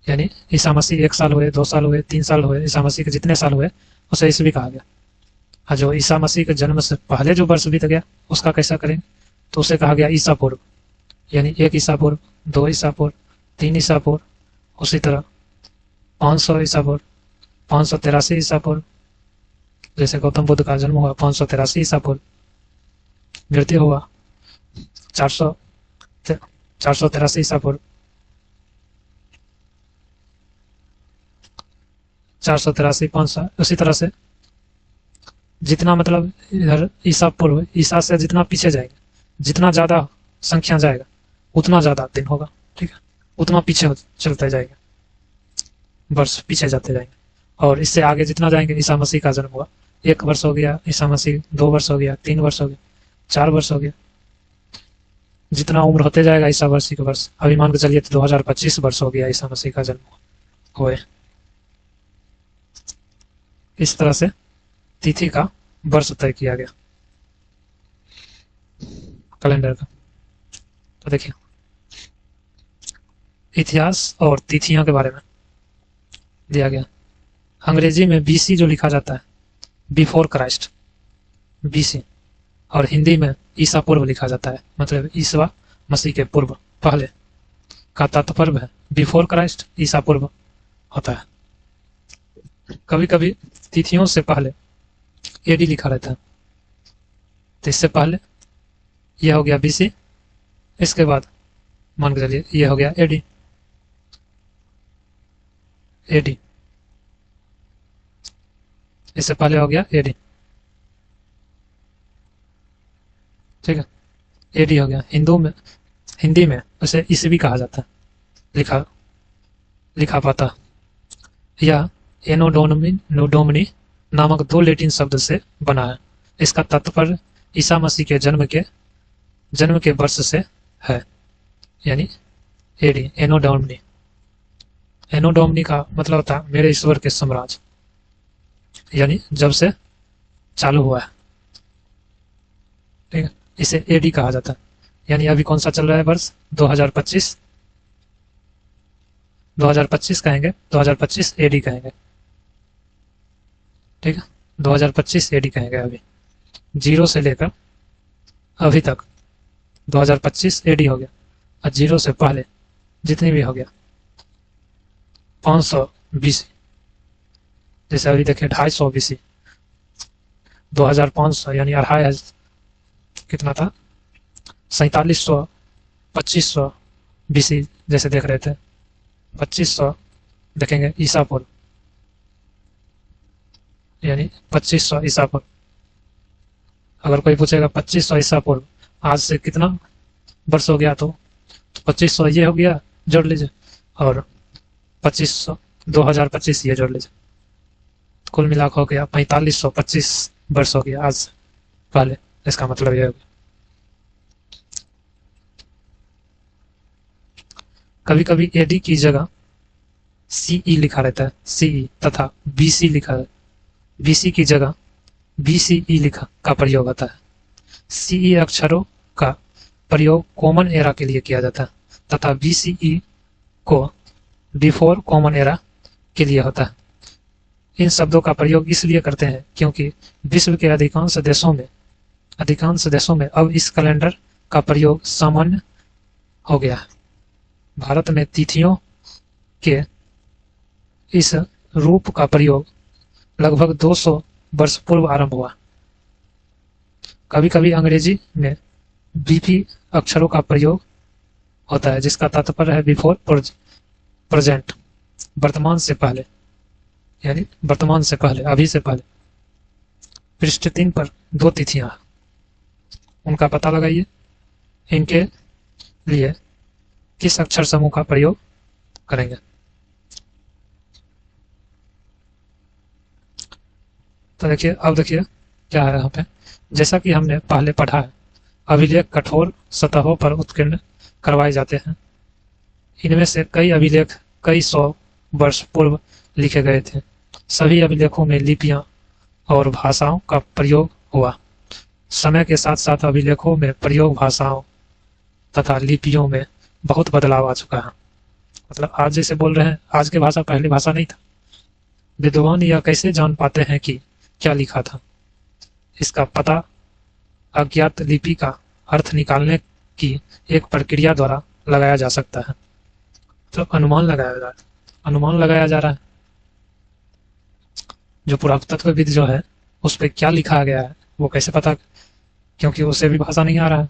यानी ईसा मसीह 1 साल हुए, 2 साल हुए, 3 साल हुए, ईसा मसीह के जितने साल हुए उसे ईसवी कहा गया। और जो ईसा मसीह के जन्म से पहले जो वर्ष बीत गया उसका कैसा करेंगे, तो उसे कहा गया ईसा पूर्व, यानी 1 ईसा पूर्व, 2 ईसा पूर्व, 3 ईसा पूर्व, उसी तरह 500 ईसा पूर्व, 583 ईसा पूर्व, जैसे गौतम बुद्ध का जन्म हुआ 583 ईसा पूर्व, मृत्यु हुआ 483 ईसा पूर्व, 483, 500, उसी तरह से जितना मतलब इधर ईसा पूर्व, ईसा से जितना पीछे जाएगा, जितना ज्यादा संख्या जाएगा उतना ज्यादा दिन होगा, ठीक है, उतना पीछे चलते जाएगा, वर्ष पीछे जाते जाएंगे। और इससे आगे जितना जाएंगे, ईसा मसीह का जन्म हुआ 1 वर्ष हो गया, ईसा मसीह 2 वर्ष हो गया, 3 वर्ष हो गया, 4 वर्ष हो गया, जितना उम्र होते जाएगा ईसा मसीह का वर्ष, अभी मान के चलिए तो 2025 वर्ष हो गया ईसा मसीह का जन्म हुए। इस तरह से तिथि का वर्ष तय किया गया कैलेंडर का। तो देखिए इतिहास और तिथियों के बारे में दिया गया। अंग्रेजी में बीसी जो लिखा जाता है, बिफोर क्राइस्ट, बीसी, और हिंदी में ईसा पूर्व लिखा जाता है, मतलब ईसा मसीह के पूर्व, पहले का तात्पर्य है बिफोर क्राइस्ट, ईसा पूर्व होता है। कभी कभी तिथियों से पहले एडी लिखा रहता है, तो इससे पहले यह हो गया बीसी, इसके बाद मान के चलिए यह हो गया एडी, इससे पहले हो गया एडी, ठीक है, एडी हो गया। हिंदी में उसे ईसवी कहा जाता है, लिखा पाता। यह एनोडोमनी नामक 2 लैटिन शब्द से बना है। इसका तात्पर्य ईसा मसीह के जन्म के वर्ष से है, यानी एडी, एनोडोमनी का मतलब था मेरे ईश्वर के साम्राज्य, यानी जब से चालू हुआ है, ठीक है, इसे एडी कहा जाता है। यानी अभी कौन सा चल रहा है वर्ष, 2025 कहेंगे, 2025 एडी कहेंगे, ठीक है, 2025 एडी कहेंगे। अभी 0 से लेकर अभी तक 2025 एडी हो गया, और 0 से पहले जितनी भी हो गया 500 बीसी, जैसे अभी देखिए 250 बीसी, 2500 यानी 2500 कितना था, 4700, 2500 BC जैसे देख रहे थे, 2500 देखेंगे ईसा पूर्व, यानी 2500 ईसा पूर्व। अगर कोई पूछेगा 2500 ईसा पूर्व आज से कितना वर्ष हो गया, तो 2500 ये हो गया, जोड़ लीजिए, और 2500 2025 ये जोड़ लीजिए, कुल मिलाकर हो गया 4525 वर्ष हो गया आज से पहले। इसका मतलब ये हो गया। कभी कभी AD की जगह CE लिखा रहता है, CE, तथा BC लिखा है, BC की जगह BCE लिखा का प्रयोग होता है। CE अक्षरों का प्रयोग कॉमन एरा के लिए किया जाता है तथा BCE को बिफोर कॉमन एरा के लिए होता है। इन शब्दों का प्रयोग इसलिए करते हैं क्योंकि विश्व के अधिकांश देशों में अब इस कैलेंडर का प्रयोग सामान्य हो गया है। भारत में तिथियों के इस रूप का प्रयोग लगभग 200 वर्ष पूर्व आरंभ हुआ। कभी कभी अंग्रेजी में BP अक्षरों का प्रयोग होता है जिसका तात्पर्य है बिफोर प्रेजेंट, वर्तमान से पहले, यानी वर्तमान से पहले, अभी से पहले। पृष्ठ 3 पर 2 तिथियां, उनका पता लगाइए। इनके लिए किस अक्षर समूह का प्रयोग करेंगे? तो देखिए, अब देखिए क्या है यहाँ पे। जैसा कि हमने पहले पढ़ा है, अभिलेख कठोर सतहों पर उत्कीर्ण करवाए जाते हैं। इनमें से कई अभिलेख कई 100 वर्ष पूर्व लिखे गए थे। सभी अभिलेखों में लिपियां और भाषाओं का प्रयोग हुआ। समय के साथ साथ अभिलेखों में प्रयोग भाषाओं तथा लिपियों में बहुत बदलाव आ चुका है। मतलब आज जैसे बोल रहे हैं, आज की भाषा पहली भाषा नहीं था। विद्वान यह कैसे जान पाते हैं कि क्या लिखा था? इसका पता अज्ञात लिपि का अर्थ निकालने की एक प्रक्रिया द्वारा लगाया जा सकता है। तो अनुमान लगाया जा रहा है। जो पुरातत्वविद जो है उस पर क्या लिखा गया है वो कैसे पता, क्योंकि उसे भी भाषा नहीं आ रहा है।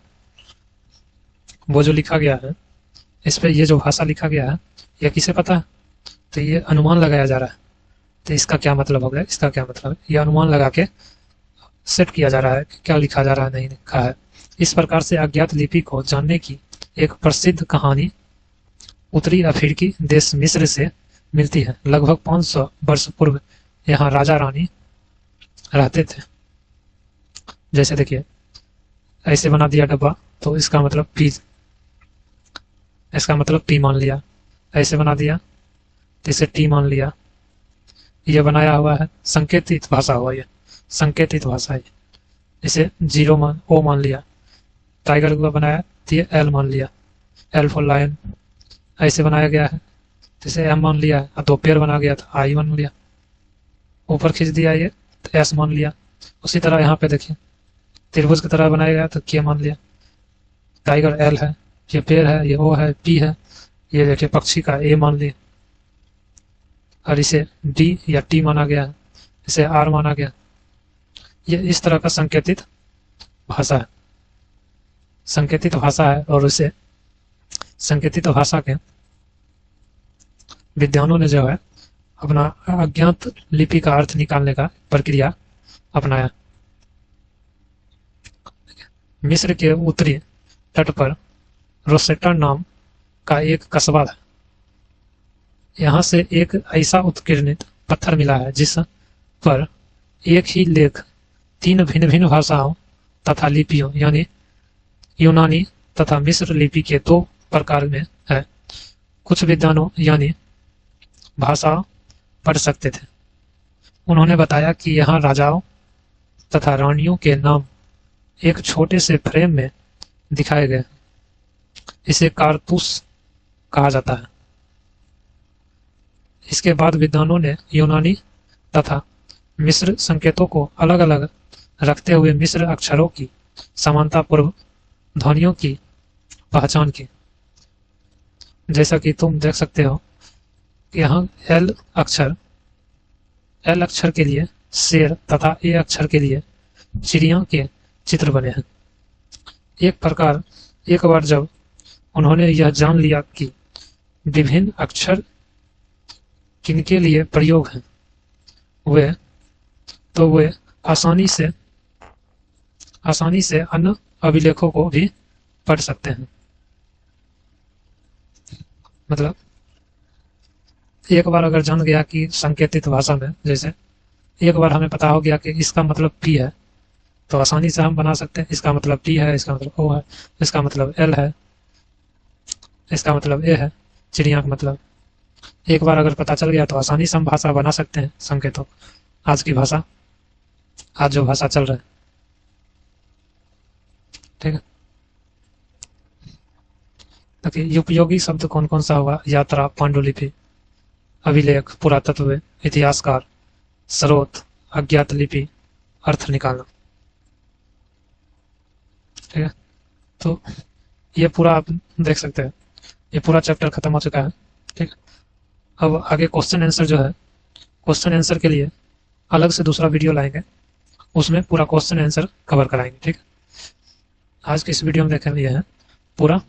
वो जो लिखा गया है इस पे, ये जो भाषा लिखा गया है ये किसे पता है? तो ये अनुमान लगाया जा रहा है। तो इसका क्या मतलब हो गया? इसका क्या मतलब है? ये अनुमान लगा के सेट किया जा रहा है कि क्या लिखा जा रहा है, नहीं लिखा है। इस प्रकार से अज्ञात लिपि को जानने की एक प्रसिद्ध कहानी उत्तरी अफ्रीकी देश मिस्र से मिलती है। लगभग 500 वर्ष पूर्व यहाँ राजा रानी रहते थे। जैसे देखिए, ऐसे बना दिया डब्बा, तो इसका मतलब P मान लिया। ऐसे बना दिया तो इसे T मान लिया। ये बनाया हुआ है, संकेतित भाषा हुआ, ये संकेतित भाषा है। इसे O मान लिया। टाइगर को बनाया तो ये L मान लिया, L फॉर लायन। ऐसे बनाया गया है तो इसे M मान लिया। और 2 पैर बना गया था, I मान लिया। ऊपर खींच दिया ये तो S मान लिया। उसी तरह यहाँ पे देखिए, त्रिभुज की तरह बनाया गया तो K मान लिया। टाइगर L है, ये पैर है, ये O है, P है। ये देखिए पक्षी का A मान लिया, और इसे D या T माना गया है, इसे R माना गया। ये इस तरह का संकेतित भाषा है, संकेतित भाषा है। और इसे संकेतित भाषा के विद्वानों ने जो है अपना अज्ञात लिपि का अर्थ निकालने का प्रक्रिया अपनाया। मिस्र के उत्तरी तट पर रोसेटा नाम का एक कस्बा है। यहाँ से एक ऐसा उत्कीर्णित पत्थर मिला है जिस पर एक ही लेख 3 भिन्न भिन्न भाषाओं तथा लिपियों यानी यूनानी तथा मिस्र लिपि के 2 प्रकार में है। कुछ विद्वानों यानी भाषा पढ़ सकते थे। उन्होंने बताया कि यहाँ राजाओं तथा रानियों के नाम एक छोटे से फ्रेम में दिखाए गए। इसे कारतूस कहा जाता है। इसके बाद विद्वानों ने यूनानी तथा मिस्र संकेतों को अलग अलग रखते हुए मिस्र अक्षरों की समानतापूर्व ध्वनियों की पहचान की। जैसा कि तुम देख सकते हो कि यहाँ L अक्षर के लिए शेर तथा A अक्षर के लिए चिड़िया के चित्र बने हैं। एक बार जब उन्होंने यह जान लिया कि विभिन्न अक्षर किनके लिए प्रयोग हैं, वे आसानी से अन्य अभिलेखों को भी पढ़ सकते हैं। मतलब एक बार अगर जान गया कि संकेतित भाषा में, जैसे एक बार हमें पता हो गया कि इसका मतलब पी है, तो आसानी से हम बना सकते हैं इसका मतलब टी है, इसका मतलब ओ है, इसका मतलब एल है, इसका मतलब ए है, चिड़िया का मतलब। एक बार अगर पता चल गया तो आसानी से हम भाषा बना सकते हैं संकेतों। आज की भाषा, आज जो भाषा चल रहा है, ठीक है। देखिए उपयोगी शब्द कौन कौन सा हुआ? यात्रा, पांडुलिपि, अभिलेख, पुरातत्व, इतिहासकार, स्रोत, अज्ञात लिपि, अर्थ निकालना, ठीक है। तो ये पूरा आप देख सकते हैं, ये पूरा चैप्टर खत्म हो चुका है, ठीक है। अब आगे क्वेश्चन आंसर जो है, क्वेश्चन आंसर के लिए अलग से दूसरा वीडियो लाएंगे, उसमें पूरा क्वेश्चन आंसर कवर कराएंगे, ठीक है। आज की इस वीडियो में देखें ये है पूरा,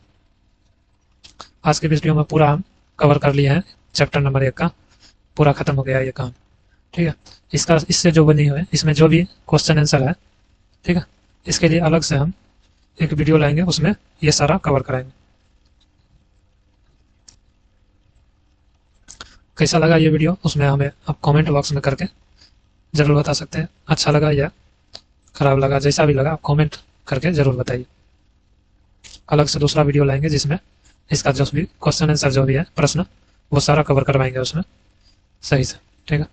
आज के वीडियो में पूरा हम कवर कर लिया है चैप्टर नंबर 1 का, पूरा खत्म हो गया ये काम, ठीक है। इससे जो बनी हुई है, इसमें जो भी क्वेश्चन आंसर है, ठीक है, इसके लिए अलग से हम एक वीडियो लाएंगे, उसमें ये सारा कवर कराएंगे। कैसा लगा ये वीडियो, उसमें हमें आप कमेंट बॉक्स में करके जरूर बता सकते हैं। अच्छा लगा या खराब लगा, जैसा भी लगा आप कमेंट करके जरूर बताइए। अलग से दूसरा वीडियो लाएंगे जिसमें इसका जो भी क्वेश्चन आंसर जो भी है, प्रश्न, वो सारा कवर करवाएंगे उसमें सही से, ठीक है।